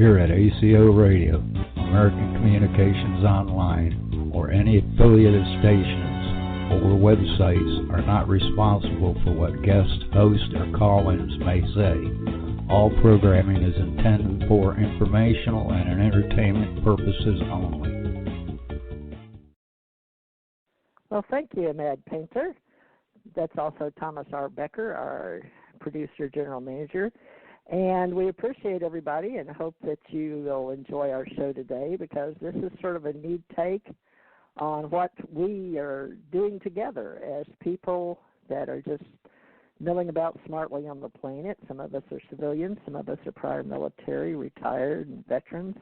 here at ACO Radio, American Communications Online, or any affiliated stations or websites are not responsible for what guest hosts or call-ins may say. All programming is intended for informational and entertainment purposes only. Well, thank you, Mad Painter. That's also Thomas R. Becker, our producer, general manager. And we appreciate everybody and hope that you will enjoy our show today, because this is sort of a neat take on what we are doing together as people that are just milling about smartly on the planet. Some of us are civilians, some of us are prior military, retired, and veterans.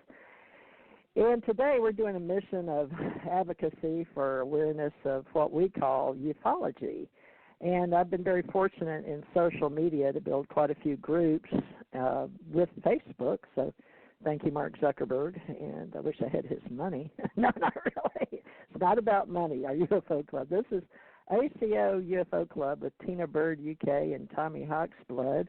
And today we're doing a mission of advocacy for awareness of what we call ufology. And I've been very fortunate in social media to build quite a few groups with Facebook. So thank you, Mark Zuckerberg. And I wish I had his money. No, not really. It's not about money, our UFO Club. This is ACO UFO Club with Tina Bird, UK, and Tommy Hawksblood,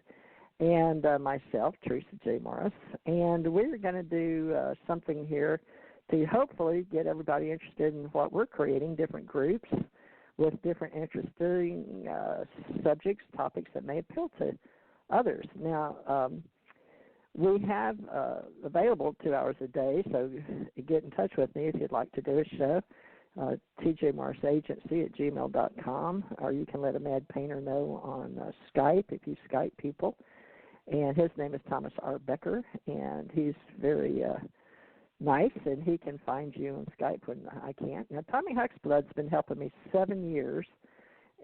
and myself, Teresa J. Morris. And we're going to do something here to hopefully get everybody interested in what we're creating, different groups with different interesting subjects, topics that may appeal to others. Now, we have available 2 hours a day, so get in touch with me if you'd like to do a show. tjmorrisagency@gmail.com, or you can let a Mad Painter know on Skype if you Skype people. And his name is Thomas R. Becker, and he's very nice, and he can find you on Skype when I can't. Now, Tommy Hawksblood's been helping me 7 years,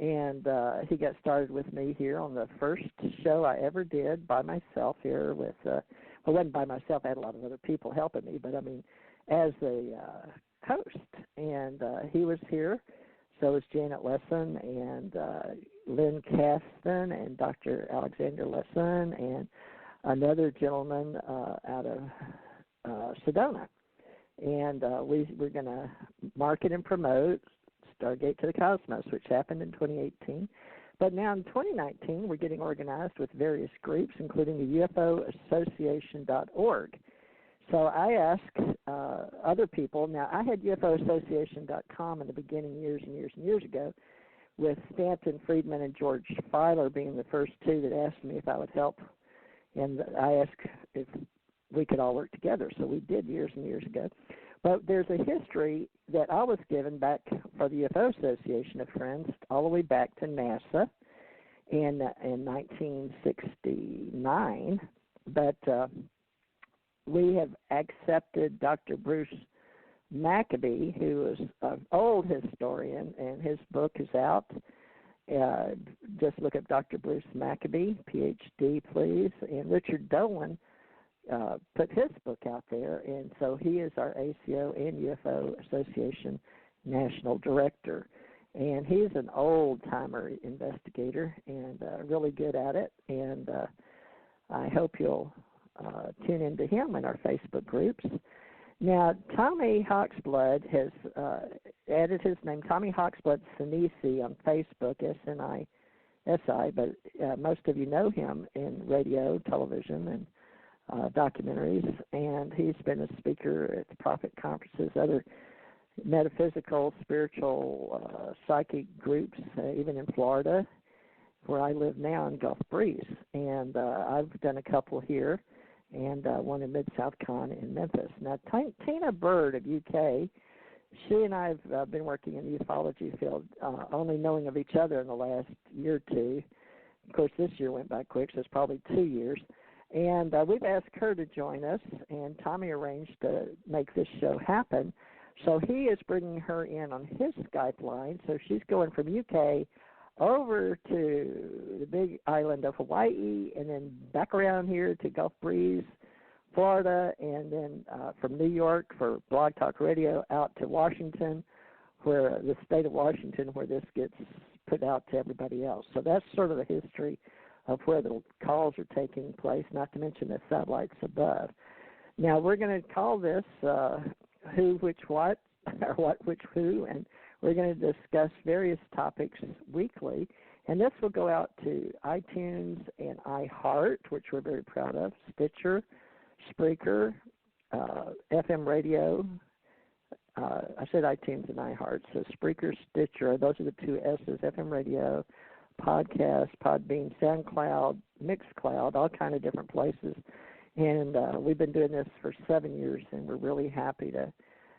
and he got started with me here on the first show I ever did by myself here with, well, it wasn't by myself. I had a lot of other people helping me, but, I mean, as a host. And he was here. So was Janet Lesson and Lynn Caston and Dr. Alexander Lesson and another gentleman out of Sedona. And we're going to market and promote Stargate to the Cosmos, which happened in 2018. But now in 2019, we're getting organized with various groups, including the UFOassociation.org. So I asked other people. Now, I had UFOassociation.com in the beginning years and years and years ago, with Stanton Friedman and George Filer being the first two that asked me if I would help. And I asked if we could all work together. So we did years and years ago. But there's a history that I was given back for the UFO Association of Friends all the way back to NASA in 1969. But we have accepted Dr. Bruce Maccabee, who is an old historian, and his book is out. Just look up Dr. Bruce Maccabee, PhD, please. And Richard Dolan put his book out there, and so he is our ACO and UFO Association National Director. And he's an old-timer investigator and really good at it, and I hope you'll tune into him in our Facebook groups. Now, Tommy Hawksblood has added his name, Tommy Hawksblood Sinisi, on Facebook, S-N-I-S-I, but most of you know him in radio, television, and documentaries, and he's been a speaker at the prophet conferences, other metaphysical, spiritual, psychic groups, even in Florida, where I live now in Gulf Breeze. And I've done a couple here, and one in Mid-South Con in Memphis. Now, Tina Bird of UK, she and I have been working in the ufology field, only knowing of each other in the last year or two. Of course, this year went by quick, so it's probably 2 years. And we've asked her to join us, and Tommy arranged to make this show happen. So he is bringing her in on his Skype line. So she's going from UK over to the big island of Hawaii, and then back around here to Gulf Breeze, Florida, and then from New York for Blog Talk Radio out to Washington, where the state of Washington, where this gets put out to everybody else. So that's sort of the history of where the calls are taking place, not to mention the satellites above. Now, we're going to call this Who, Which, What, or What, Which, Who, and we're going to discuss various topics weekly, and this will go out to iTunes and iHeart, which we're very proud of, Stitcher, Spreaker, FM radio. I said iTunes and iHeart, so Spreaker, Stitcher, those are the two S's, FM radio, podcast, Podbean, SoundCloud, Mixcloud, all kind of different places. And we've been doing this for 7 years, and we're really happy to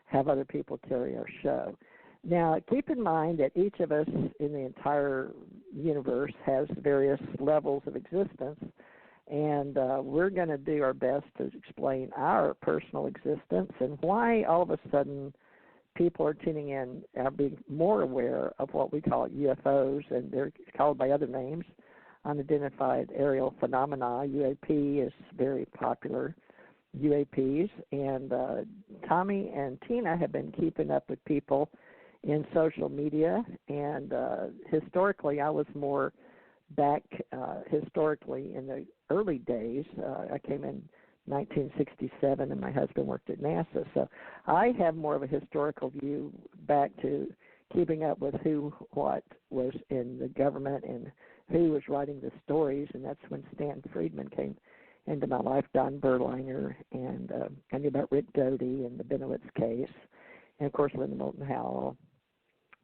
have other people carry our show. Now, keep in mind that each of us in the entire universe has various levels of existence, and we're going to do our best to explain our personal existence and why all of a sudden people are tuning in and are being more aware of what we call UFOs, and they're called by other names. Unidentified aerial phenomena, UAP, is very popular, UAPs. And Tommy and Tina have been keeping up with people in social media. And historically, I was more back historically in the early days. I came in 1967, and my husband worked at NASA. So I have more of a historical view back to keeping up with who, what was in the government and who was writing the stories, and that's when Stan Friedman came into my life, Don Berliner, and I knew about Rick Doty and the Benowitz case, and of course Linda Moulton Howell.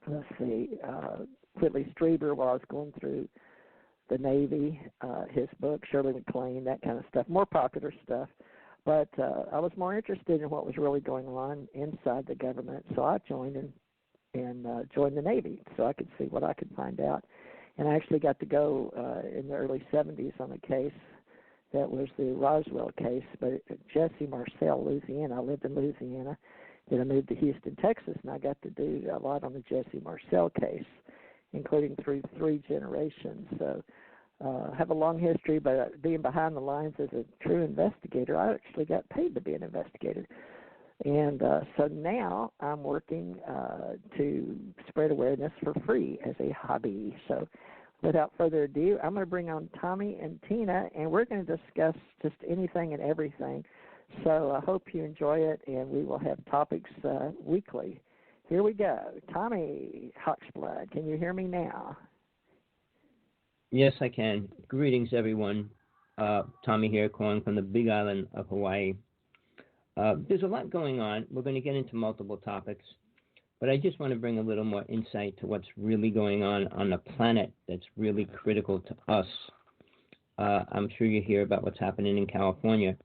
Let's see, Whitley Strieber while I was going through the Navy, his book, Shirley MacLaine, that kind of stuff, more popular stuff. But I was more interested in what was really going on inside the government, so I joined and joined the Navy so I could see what I could find out. And I actually got to go in the early 70s on a case that was the Roswell case, but Jesse Marcel, Louisiana. I lived in Louisiana. Then I moved to Houston, Texas, and I got to do a lot on the Jesse Marcel case, including through 3 generations. So I have a long history, but being behind the lines as a true investigator, I actually got paid to be an investigator. And so now I'm working to spread awareness for free as a hobby. So without further ado, I'm going to bring on Tommy and Tina, and we're going to discuss just anything and everything. So I hope you enjoy it, and we will have topics weekly. Here we go. Tommy Hawksblood, can you hear me now? Yes, I can. Greetings, everyone. Tommy here, calling from the Big Island of Hawaii. There's a lot going on. We're going to get into multiple topics, but I just want to bring a little more insight to what's really going on the planet that's really critical to us. I'm sure you hear about what's happening in California.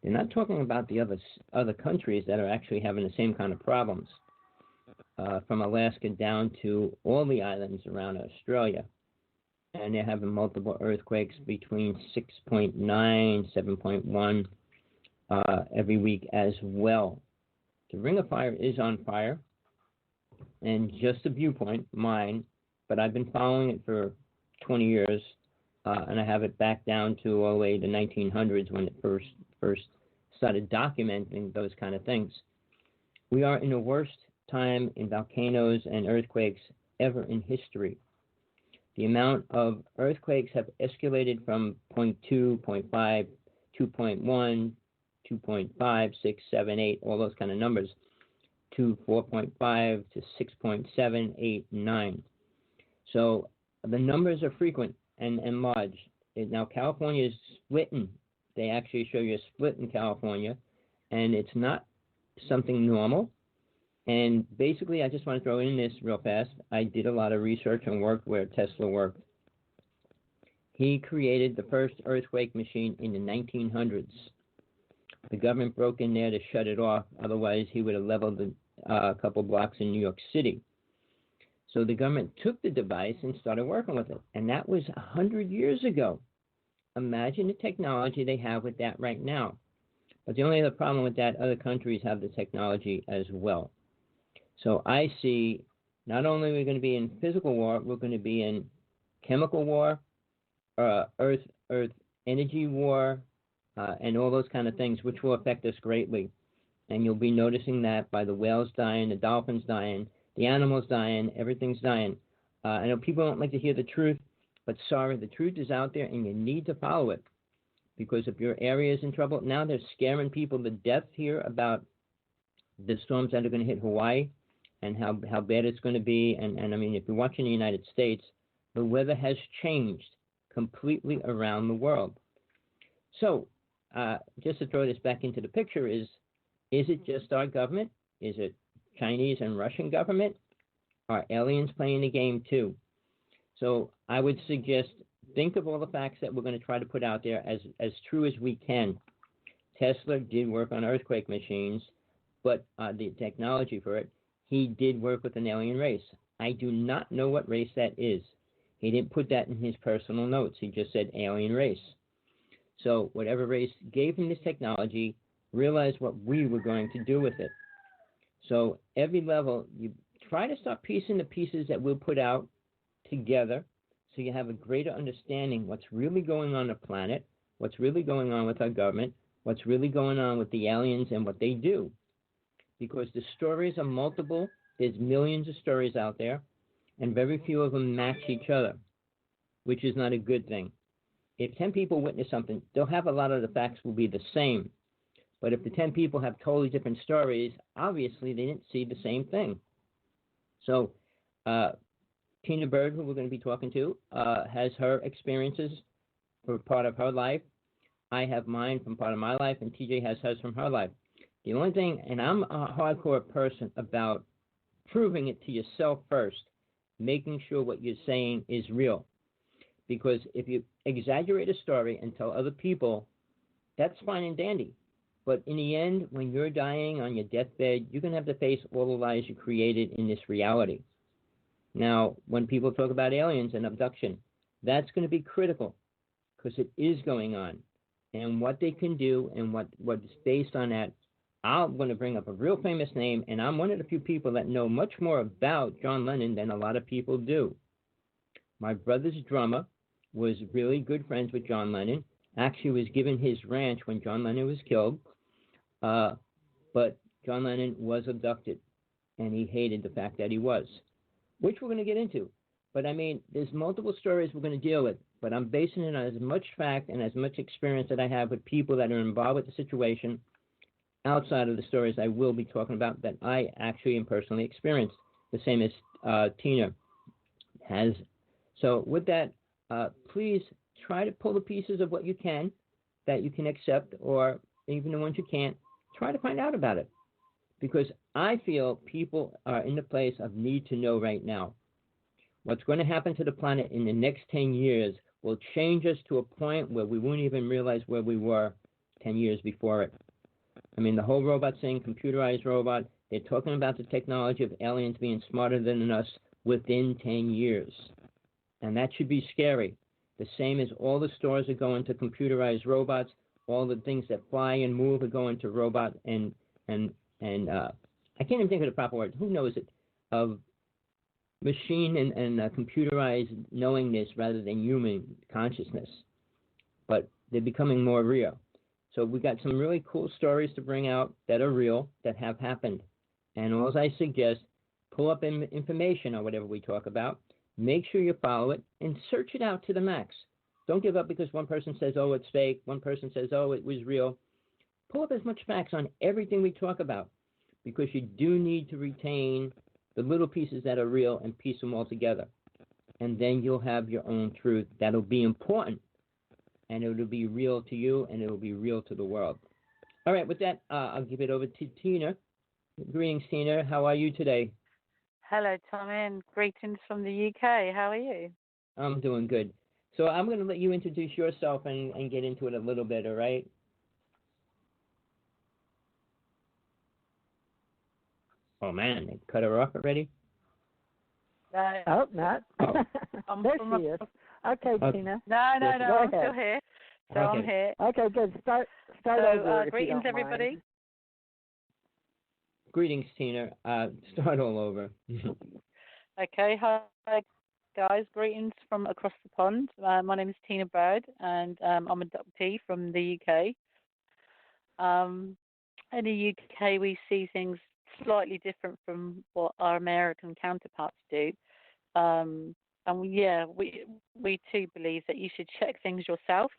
They're not talking about the other countries that are actually having the same kind of problems, from Alaska down to all the islands around Australia. And they're having multiple earthquakes between 6.9, 7.1 every week as well. The Ring of Fire is on fire, and just a viewpoint, mine, but I've been following it for 20 years, and I have it back down to all the way to the 1900s when it first started documenting those kind of things. We are in the worst time in volcanoes and earthquakes ever in history. The amount of earthquakes have escalated from 0.2, 0.5, 2.1, 2.5, 6, 7, 8, all those kind of numbers, to 4.5, to 6.7, 8, 9. So the numbers are frequent and large. Now, California is splitting. They actually show you a split in California, and it's not something normal. And basically, I just want to throw in this real fast. I did a lot of research and work where Tesla worked. He created the first earthquake machine in the 1900s. The government broke in there to shut it off. Otherwise, he would have leveled a couple blocks in New York City. So the government took the device and started working with it. And that was 100 years ago. Imagine the technology they have with that right now. But the only other problem with that, other countries have the technology as well. So I see not only are we going to be in physical war, we're going to be in chemical war, earth energy war, and all those kind of things, which will affect us greatly. And you'll be noticing that by the whales dying, the dolphins dying, the animals dying, everything's dying. I know people don't like to hear the truth, but sorry, the truth is out there, and you need to follow it. Because if your area is in trouble, now they're scaring people to death here about the storms that are going to hit Hawaii and how bad it's going to be. And I mean, if you're watching the United States, the weather has changed completely around the world. So just to throw this back into the picture, is it just our government? Is it Chinese and Russian government? Are aliens playing the game too? So I would suggest think of all the facts that we're going to try to put out there as true as we can. Tesla did work on earthquake machines, but the technology for it, he did work with an alien race. I do not know what race that is. He didn't put that in his personal notes. He just said alien race. So whatever race gave him this technology realized what we were going to do with it. So every level, you try to start piecing the pieces that we'll put out together so you have a greater understanding what's really going on the planet, what's really going on with our government, what's really going on with the aliens and what they do. Because the stories are multiple. There's millions of stories out there, and very few of them match each other, which is not a good thing. If 10 people witness something, they'll have a lot of the facts will be the same. But if the 10 people have totally different stories, obviously they didn't see the same thing. So Tina Bird, who we're going to be talking to, has her experiences for part of her life. I have mine from part of my life, and TJ has hers from her life. The only thing, and I'm a hardcore person about proving it to yourself first, making sure what you're saying is real. Because if you exaggerate a story and tell other people, that's fine and dandy. But in the end, when you're dying on your deathbed, you're going to have to face all the lies you created in this reality. Now, when people talk about aliens and abduction, that's going to be critical because it is going on. And what they can do and what's based on that, I'm going to bring up a real famous name, and I'm one of the few people that know much more about John Lennon than a lot of people do. My brother's drummer was really good friends with John Lennon. Actually was given his ranch when John Lennon was killed. But John Lennon was abducted, and he hated the fact that he was, which we're going to get into. But, I mean, there's multiple stories we're going to deal with, but I'm basing it on as much fact and as much experience that I have with people that are involved with the situation outside of the stories I will be talking about that I actually and personally experienced, the same as Tina has. So with that, please try to pull the pieces of what you can that you can accept, or even the ones you can't. Try to find out about it, because I feel people are in the place of need to know right now. What's going to happen to the planet in the next 10 years will change us to a point where we won't even realize where we were 10 years before it. I mean, the whole robot thing, computerized robot, they're talking about the technology of aliens being smarter than us within 10 years. And that should be scary. The same as all the stores are going to computerized robots, all the things that fly and move are going to robot and I can't even think of the proper word. Who knows it? Of machine and computerized knowingness rather than human consciousness. But they're becoming more real. So we got some really cool stories to bring out that are real, that have happened. And all I suggest, pull up information on whatever we talk about, make sure you follow it, and search it out to the max. Don't give up because one person says, oh, it's fake. One person says, oh, it was real. Pull up as much facts on everything we talk about, because you do need to retain the little pieces that are real and piece them all together. And then you'll have your own truth that'll be important, and it'll be real to you, and it'll be real to the world. All right, with that, I'll give it over to Tina. Greetings, Tina. How are you today? Hello, Tommy, and greetings from the UK. How are you? I'm doing good. So I'm going to let you introduce yourself and get into it a little bit, all right? Oh, man, they cut her off already? No. Oh, not. I'm there she is. Okay, Tina. No, I'm still here. So okay. I'm here. Okay, good. Start over. Greetings, everybody. Mind. Greetings, Tina. Start all over. Okay, hi, guys. Greetings from across the pond. My name is Tina Bird, and I'm a adoptee from the UK. In the UK, we see things slightly different from what our American counterparts do. And we too believe that you should check things yourself.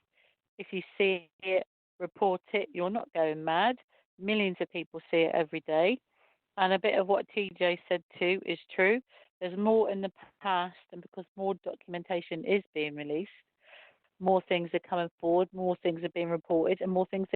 If you see it, report it. You're not going mad. Millions of people see it every day. And a bit of what TJ said too is true. There's more in the past, and because more documentation is being released, more things are coming forward, more things are being reported, and more things